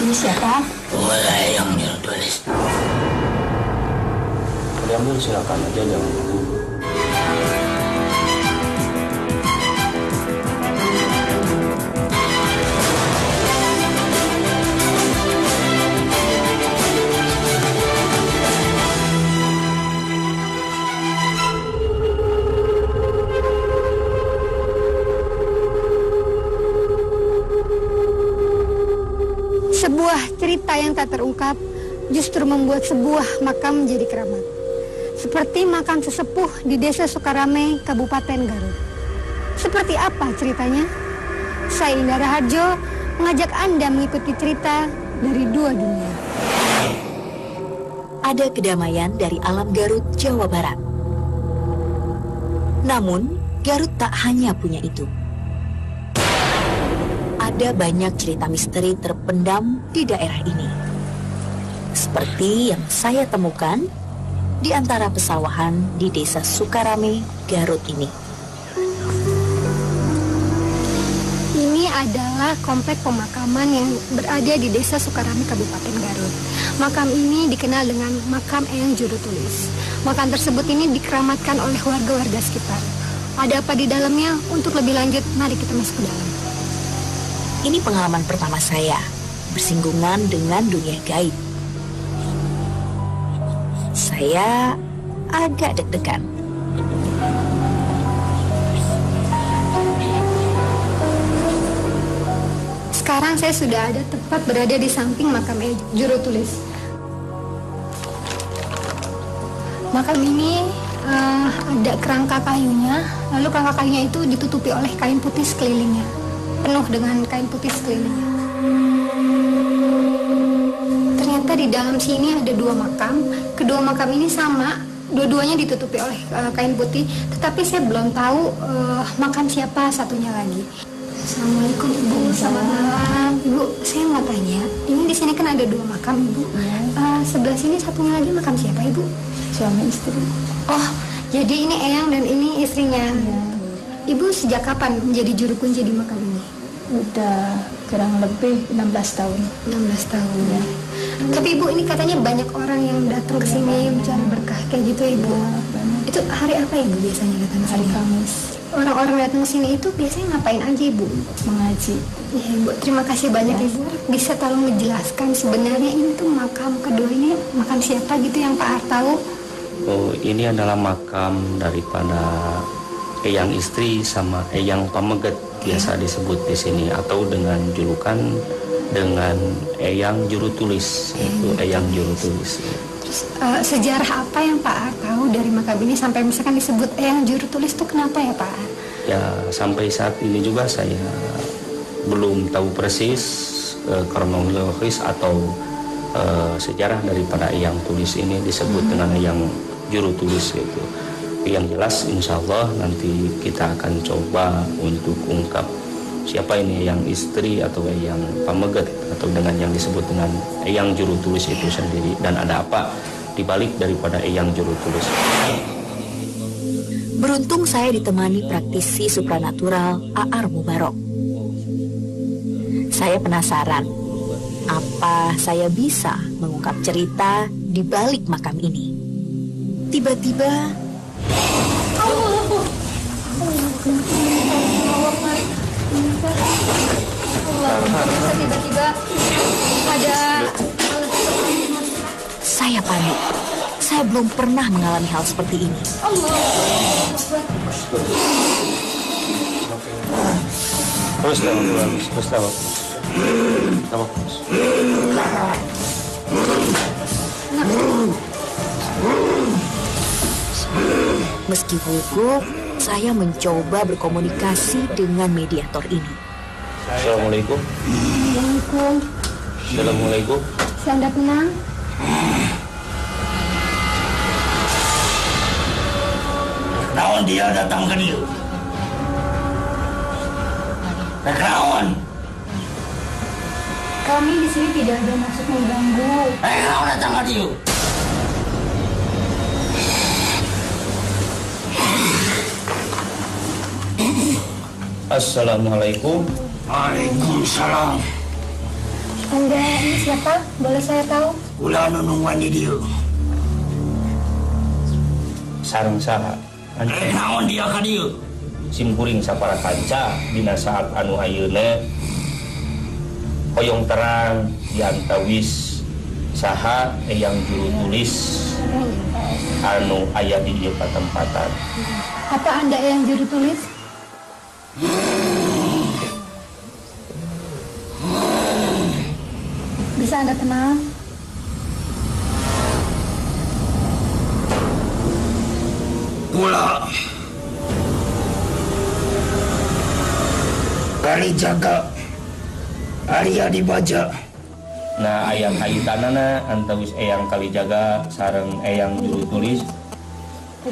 Ini siapa? Eyang Jurutulis. Diambil silakan aja, jangan dulu. Sebuah cerita yang tak terungkap justru membuat sebuah makam menjadi keramat. Seperti makam sesepuh di Desa Sukarame, Kabupaten Garut. Seperti apa ceritanya? Saya Indah Raharjo mengajak Anda mengikuti cerita dari dua dunia. Ada kedamaian dari alam Garut, Jawa Barat. Namun, Garut tak hanya punya itu. Ada banyak cerita misteri terpendam di daerah ini. Seperti yang saya temukan di antara pesawahan di Desa Sukarame, Garut ini. Ini adalah komplek pemakaman yang berada di Desa Sukarame, Kabupaten Garut. Makam ini dikenal dengan Makam Eyang Jurutulis. Makam tersebut ini dikeramatkan oleh warga-warga sekitar. Ada apa di dalamnya? Untuk lebih lanjut, mari kita masuk ke dalam. Ini pengalaman pertama saya bersinggungan dengan dunia gaib. Saya agak deg-degan. Sekarang saya sudah ada tepat berada di samping makam Eyang Jurutulis. Makam ini ada kerangka kayunya, lalu kerangka kayunya itu ditutupi oleh kain putih sekelilingnya, penuh dengan kain putih sekelilingnya. Ternyata di dalam sini ada dua makam. Kedua makam ini sama, dua-duanya ditutupi oleh kain putih. Tetapi saya belum tahu makam siapa satunya lagi. Assalamualaikum Ibu. Selamat malam Ibu. Saya mau tanya, ini di sini kan ada dua makam Ibu. Sebelah sini satunya lagi makam siapa Ibu? Suami istri. Oh, jadi ini Eyang dan ini istrinya. Ya. Ibu sejak kapan menjadi juru kunci di makam ini? Udah kurang lebih 16 tahun. 16 tahun ya. Tapi Ibu, ini katanya banyak orang yang datang ke sini mencari berkah kayak gitu Ibu. Banyak. Itu hari apa Ibu biasanya datang ke Hari sini? Kamis Orang-orang datang ke sini itu biasanya ngapain aja Ibu? mengaji. Ya Ibu, terima kasih banyak Ibu. Bisa tolong menjelaskan sebenarnya ini tuh makam kedua ini makam siapa gitu yang Pak Ar tahu? Oh, ini adalah makam daripada Eyang istri sama Eyang Pameget, biasa disebut di sini, atau dengan julukan dengan Eyang Jurutulis, yaitu Eyang Jurutulis. Terus sejarah apa yang Pak Ar tahu dari makam ini sampai misalkan disebut Eyang Jurutulis itu kenapa ya Pak Ar? Ya, sampai saat ini juga saya belum tahu persis kronologis atau sejarah daripada Eyang Tulis ini disebut dengan Eyang Jurutulis gitu. Yang jelas insya Allah nanti kita akan coba untuk ungkap siapa ini Eyang istri atau Eyang Pameget, atau dengan yang disebut dengan Eyang Jurutulis itu sendiri, dan ada apa dibalik daripada Eyang Jurutulis. Beruntung saya ditemani praktisi supranatural Aar Mubarok. Saya penasaran, apa saya bisa mengungkap cerita di balik makam ini. Tiba-tiba Tiba-tiba ada saya panik. Saya belum pernah mengalami hal seperti ini. Terus lewat. Meski gugup, saya mencoba berkomunikasi dengan mediator ini. Assalamualaikum. Assalamualaikum. Assalamualaikum. Si Anda tenang? Naon dia datang ke dia? Naon? Kami di sini tidak ada maksud mengganggu. Naon datang ke dia? Assalamualaikum. Waalaikumsalam. Anda ini siapa? Boleh saya tahu? Ulah nunungan dia. Sareng saha Naon dia ka dia? simkuring sapara kanca dina saat anu ayeuna hoyong terang diantawis saha eyang juru tulis anu aya di ieu patempatan. Apa Anda yang juru tulis? Bisa Anda kenal? Ulah kali jaga Arya dibaca. Nah ayang kaitanana antawis eyang kalijaga sareng eyang juru tulis.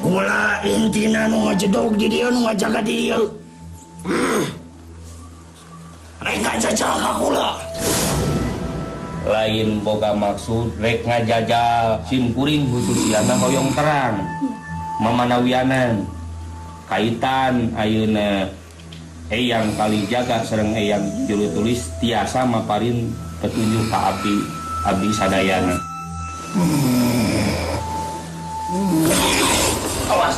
Ulah intina nu ngajedog di dia nu ngajaga di dia. Rek ngajaga ka ulah. Lain boga maksud rek ngajajal simkuring khususiana hoyong terang mamanawianan kaitan ayeuna eyang kalijaga sareng eyang juru tulis tiasa maparin petunjuk ka abdi sadayana. Awas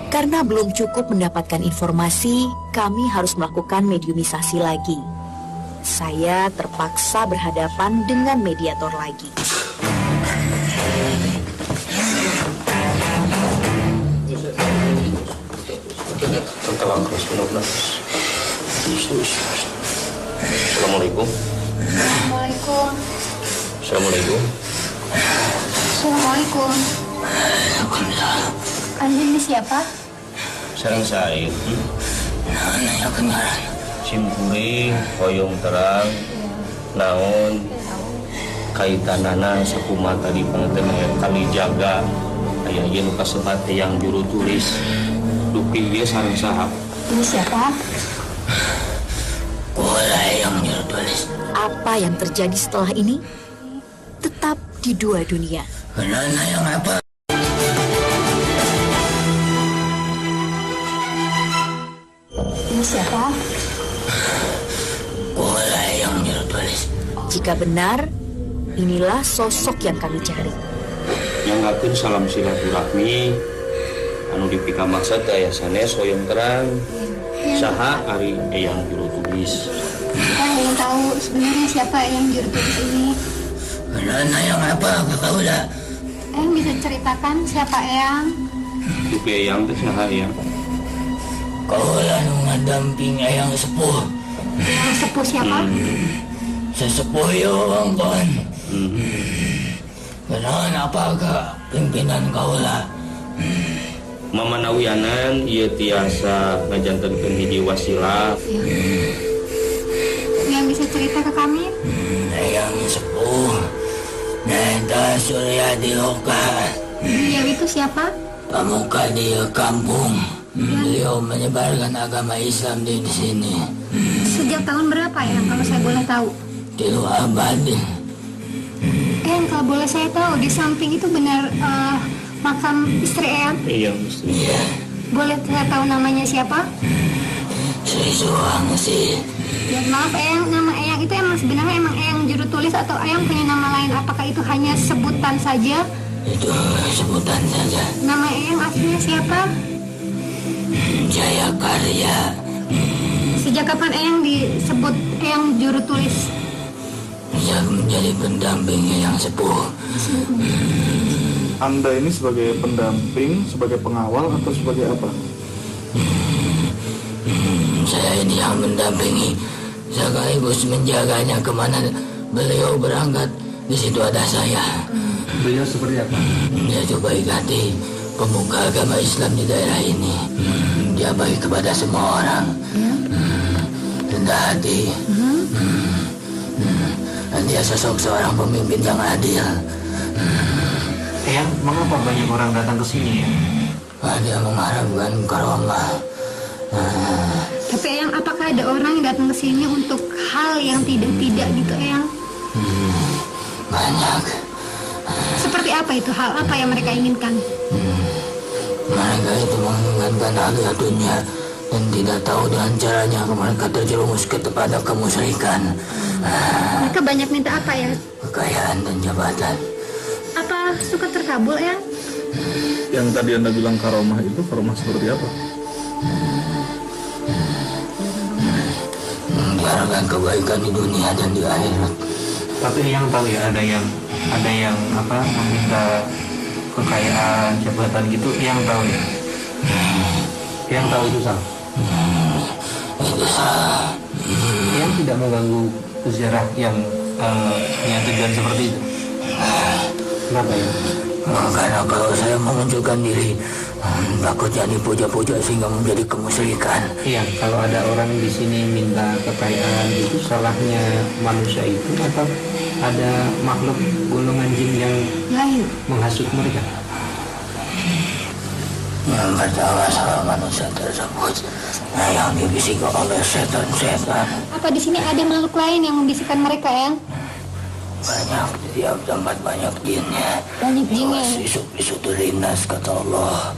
Karena belum cukup mendapatkan informasi, kami harus melakukan mediumisasi lagi. Saya terpaksa berhadapan dengan mediator lagi. Assalamualaikum. Assalamualaikum. Assalamualaikum. Assalamualaikum. Anda ini siapa? Sareng saya Nanya kenalan. simkuring hoyong terang naon kaitanana sakumaha tadi panganten kalijaga aya ieu nu kasebat eyang juru tulis dupi dia sareng saha. Ini siapa? Ulah yang juru tulis. Apa yang terjadi setelah ini? Tetap di Dua Dunia. Kenana yang apa? Ini siapa? Ulah yang juru tulis. Jika benar, inilah sosok yang kami cari. Nyangakeun salam silaturahmi anu dipika maksud aya sanes hoyong terang saha ari eyang juru tulis. Saya ingin tahu sebenarnya siapa yang juru tulis ini. Kenana yang apa? Ulah. Eyang bisa ceritakan siapa Eyang? Dupi eyang teh saha eyang? Kaulah nu ngadamping eyang sepuh. Yang sepuh siapa? Sesepuh yung kon. Kenaon apakah pimpinan kaulah? Mamanawianan ieu tiasa ngajantenkeun hiji wasilah. Yang bisa cerita ke kami? Eyang sepuh. Neta Surya Diloka. Beliau itu siapa? Pemuka di kampung. Beliau menyebarkan agama Islam di sini. Sejak tahun berapa ya kalau saya boleh tahu? 3 abad. Eyang kalau boleh saya tahu di samping itu benar makam istri Eyang? Iya mesti. Iya. Boleh saya tahu namanya siapa? Sri Suwangsi. Ya maaf Eyang, nama Eyang itu emang sebenarnya emang Eyang juru tulis atau Eyang punya nama lain? Apakah itu hanya sebutan saja? Itu sebutan saja. Nama Eyang aslinya siapa? Jaya Karya. Sejak kapan Eyang disebut Eyang juru tulis? Sejak menjadi pendampingnya yang sepuh. Anda ini sebagai pendamping, sebagai pengawal, atau sebagai apa? Saya ini yang mendampingi, sekaligus menjaganya kemana beliau berangkat. Di situ ada saya. Beliau seperti apa? Dia itu baik hati, pemuka agama Islam di daerah ini. Dia baik kepada semua orang. Rendah hati. Dan dia sosok seorang pemimpin yang adil. Eyang, mengapa banyak orang datang ke sini ya? Dia mengharapkan karomah. Tapi Eyang, apakah ada orang yang datang ke sini untuk hal yang tidak-tidak gitu, Eyang? Banyak. Seperti apa itu hal apa yang mereka inginkan? Mereka itu menginginkan hal dunia dan tidak tahu dengan caranya mereka terjerumus kepada kemusyrikan. Mereka banyak minta apa ya? Kekayaan dan jabatan. Apa suka terkabul, Eyang? Yang tadi Anda bilang karomah itu karomah seperti apa? Mengharapkan kebaikan di dunia dan di akhirat. Tapi yang tahu ya, ada yang meminta kekayaan, jabatan gitu, yang tahu ya. Yang tahu itu salah. Itu salah. Yang tidak mengganggu sejarah yang punya tujuan seperti itu. Kenapa ya? Karena kalau saya menunjukkan diri, takutnya dipuja-puja sehingga menjadi kemusyrikan. Iya, kalau ada orang di sini minta kekayaan, itu salahnya manusia itu atau ada makhluk golongan jin yang Lain. menghasut mereka? Yang pertama salah manusia tersebut yang dibisikkan oleh setan-setan. Apa di sini ada makhluk lain yang membisikkan mereka, Eyang? Banyak, di tiap tempat banyak jinnya. Banyak jinnya. Isu terinas kata Allah.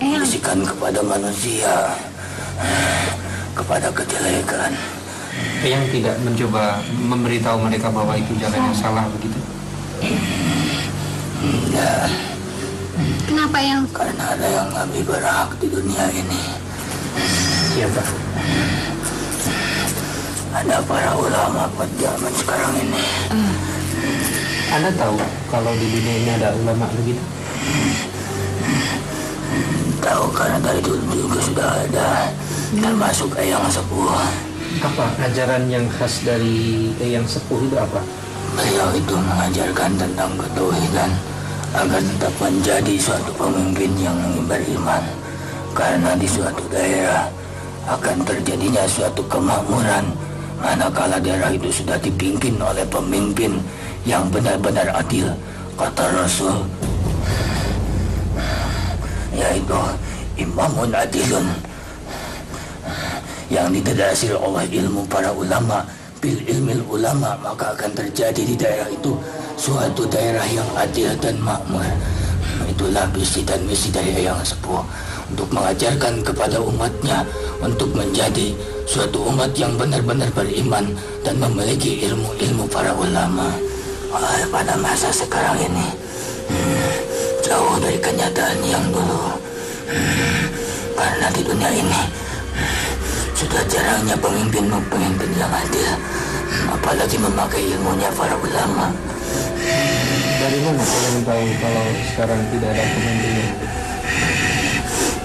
Eyang. Bisikan kepada manusia, kepada kejelekan. Yang tidak mencoba memberitahu mereka bahwa itu jalan yang salah begitu? Tidak, Kenapa, Eyang? karena ada yang lebih berhak di dunia ini. Siapa? Ada para ulama pada zaman sekarang ini. Anda tahu kalau di dunia ini ada ulama begitu? Tahu karena dari dulu juga sudah ada, termasuk Eyang Sepuh. Apa ajaran yang khas dari yang sepuh itu apa? Beliau itu mengajarkan tentang ketauhidan agar tetap menjadi suatu pemimpin yang beriman. Karena di suatu daerah akan terjadinya suatu kemakmuran manakala daerah itu sudah dipimpin oleh pemimpin yang benar-benar adil, kata Rasul, yaitu imamun adilun, yang ditadasir oleh ilmu para ulama, bil ilmil ulama, maka akan terjadi di daerah itu suatu daerah yang adil dan makmur. Itulah visi dan misi dari Eyang Sepuh, untuk mengajarkan kepada umatnya untuk menjadi suatu umat yang benar-benar beriman dan memiliki ilmu-ilmu para ulama. Pada masa sekarang ini jauh dari kenyataan yang dulu, karena di dunia ini sudah jarangnya pemimpin yang adil, apalagi memakai ilmunya para ulama. Dari mana kalian tahu kalau sekarang tidak ada pemimpin?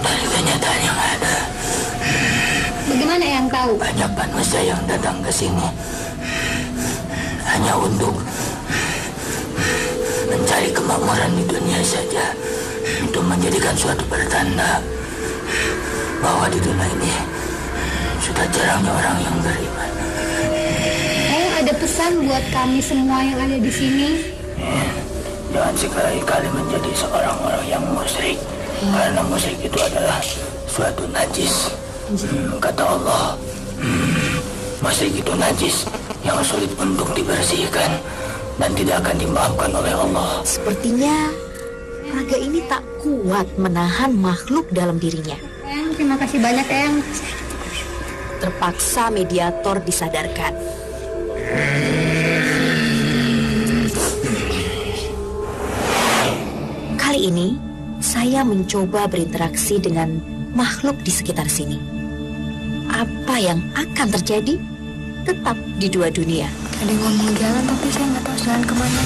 Dari kenyataan yang ada. Bagaimana yang tahu? Banyak manusia yang datang ke sini hanya untuk mencari kemakmuran di dunia saja, untuk menjadikan suatu pertanda bahwa di dunia ini sudah jarangnya orang yang beriman. Eyang, ada pesan buat kami semua yang ada di sini? Jangan sekali-kali menjadi seorang orang yang musyrik, karena musyrik itu adalah suatu najis. Kata Allah, musyrik itu najis yang sulit untuk dibersihkan dan tidak akan dimaafkan oleh Allah. Sepertinya naga ini tak kuat menahan makhluk dalam dirinya. Eyang, terima kasih banyak, Eyang. Terpaksa mediator disadarkan. Kali ini, saya mencoba berinteraksi dengan makhluk di sekitar sini. Apa yang akan terjadi? Tetap di dua dunia. Ada yang ngomong jalan, tapi saya nggak tahu jalan kemana.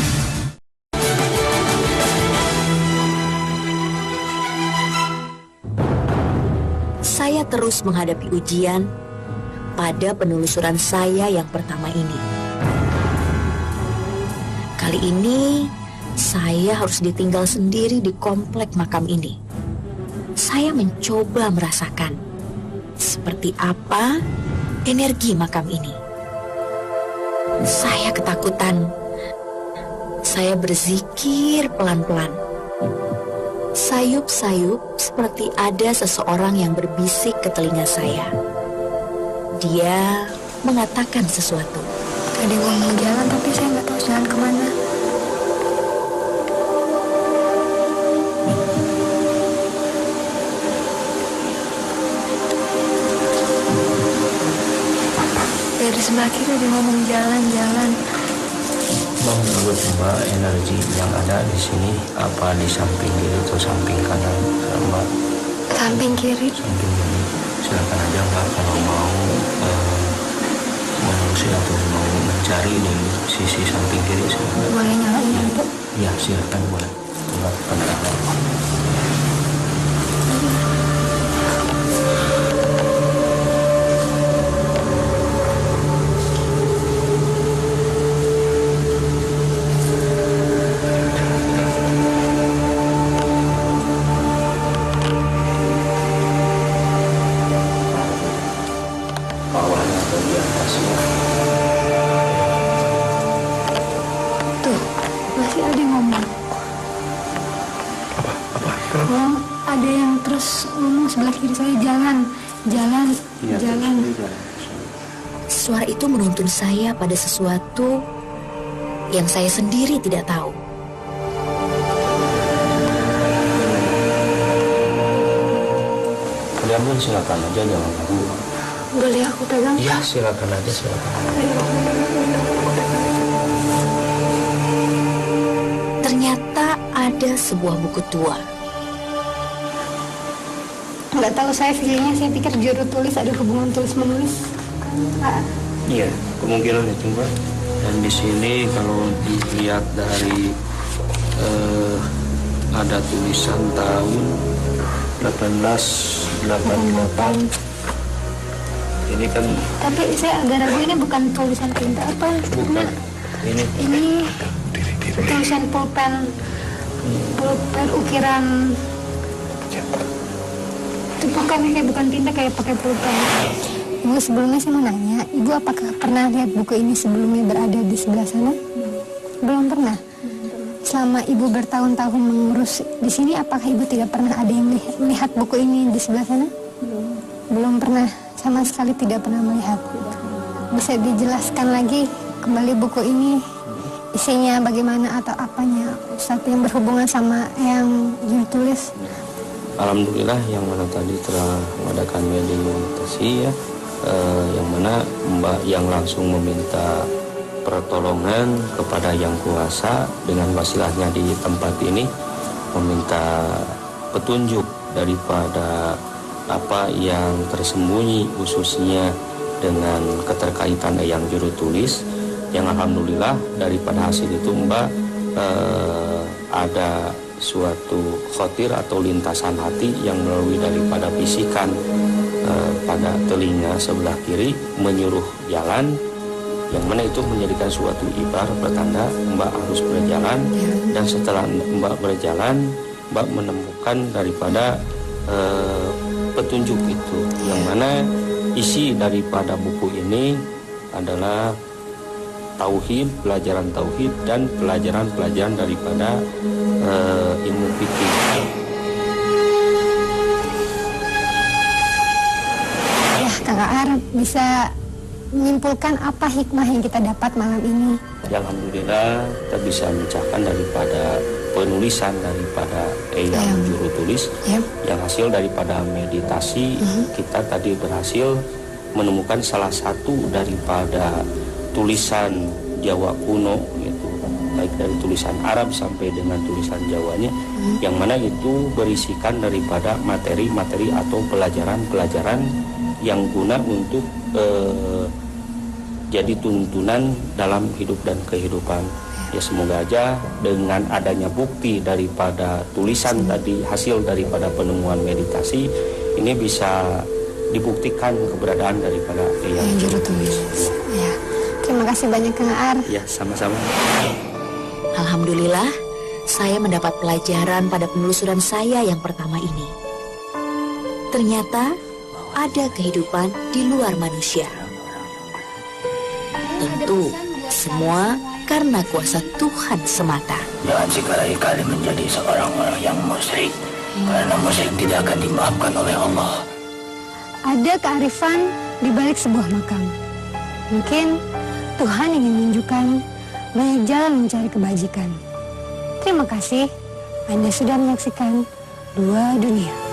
Saya terus menghadapi ujian pada penelusuran saya yang pertama ini. Kali ini, saya harus ditinggal sendiri di komplek makam ini. Saya mencoba merasakan seperti apa energi makam ini. Saya ketakutan. Saya berzikir pelan-pelan. Sayup-sayup seperti ada seseorang yang berbisik ke telinga saya. Dia mengatakan sesuatu. Tadi gue mau jalan tapi saya nggak tahu jalan kemana. Dari sebelah kiri dia ngomong jalan-jalan. Bang, menurut Mbak energi yang ada di sini apa di samping kiri atau samping kanan? Mbak, Samping kiri. samping kiri. Silakan aja Mbak kalau mau mengungsi atau mau mencari di sisi samping kiri silakan. Boleh nyalain Ya, lampu? ya silakan boleh. Mbak, bawahnya atau di atasnya. Tuh, masih ada yang ngomong. Oh, ada yang terus ngomong sebelah kiri saya, jalan. Suara itu menuntun saya pada sesuatu yang saya sendiri tidak tahu. Kalian pun silakan aja jangan ganggu. Boleh aku pegang? Iya silakan aja silakan. Ternyata ada sebuah buku tua. Nggak tahu, saya feelingnya saya pikir juru tulis ada hubungan tulis menulis. Iya, kemungkinan itu Mbak. Dan di sini kalau dilihat dari ada tulisan tahun 1888. Ini kan Tapi saya agak ragu ini bukan tulisan tinta apa? bukan ini Ini tulisan pulpen ukiran. Itu bukan kayak bukan tinta, kayak pakai pulpen. Ibu, sebelumnya saya mau nanya, Ibu apakah pernah lihat buku ini sebelumnya berada di sebelah sana? Belum pernah. Selama Ibu bertahun-tahun mengurus di sini, apakah Ibu tidak pernah ada yang melihat buku ini di sebelah sana? Belum pernah, sama sekali tidak pernah melihat. Bisa dijelaskan lagi kembali buku ini isinya bagaimana atau apanya, Ustaz, yang berhubungan sama yang juru tulis? Alhamdulillah yang mana tadi telah mengadakan meditasi ya, yang mana Mbak yang langsung meminta pertolongan kepada yang kuasa dengan wasilahnya di tempat ini, meminta petunjuk daripada apa yang tersembunyi khususnya dengan keterkaitan yang juru tulis, yang alhamdulillah daripada hasil itu Mbak ada suatu khotir atau lintasan hati yang melalui daripada bisikan pada telinga sebelah kiri menyuruh jalan, yang mana itu menjadikan suatu ibarat pertanda Mbak harus berjalan. Dan setelah Mbak berjalan, Mbak menemukan daripada petunjuk itu, yang mana isi daripada buku ini adalah tauhid, pelajaran tauhid dan pelajaran-pelajaran daripada ilmu fikih. Ya, Kang Aar bisa menyimpulkan apa hikmah yang kita dapat malam ini? Alhamdulillah kita bisa mencahkan daripada penulisan daripada yang juru tulis, yang hasil daripada meditasi. Kita tadi berhasil menemukan salah satu daripada tulisan Jawa kuno, gitu, baik dari tulisan Arab sampai dengan tulisan Jawanya, yang mana itu berisikan daripada materi-materi atau pelajaran-pelajaran yang guna untuk jadi tuntunan dalam hidup dan kehidupan. Ya semoga aja dengan adanya bukti daripada tulisan tadi, hasil daripada penemuan meditasi ini bisa dibuktikan keberadaan daripada yang juru tulis. Ya. Terima kasih banyak Kang Aar. Ya, sama-sama. Alhamdulillah, saya mendapat pelajaran pada penelusuran saya yang pertama ini. Ternyata ada kehidupan di luar manusia. Tentu semua karena kuasa Tuhan semata. Jangan sekali-kali menjadi seorang orang yang musyrik, karena musyrik tidak akan dimaafkan oleh Allah. Ada kearifan di balik sebuah makam. Mungkin Tuhan ingin menunjukkan banyak jalan mencari kebajikan. Terima kasih Anda sudah menyaksikan Dua Dunia.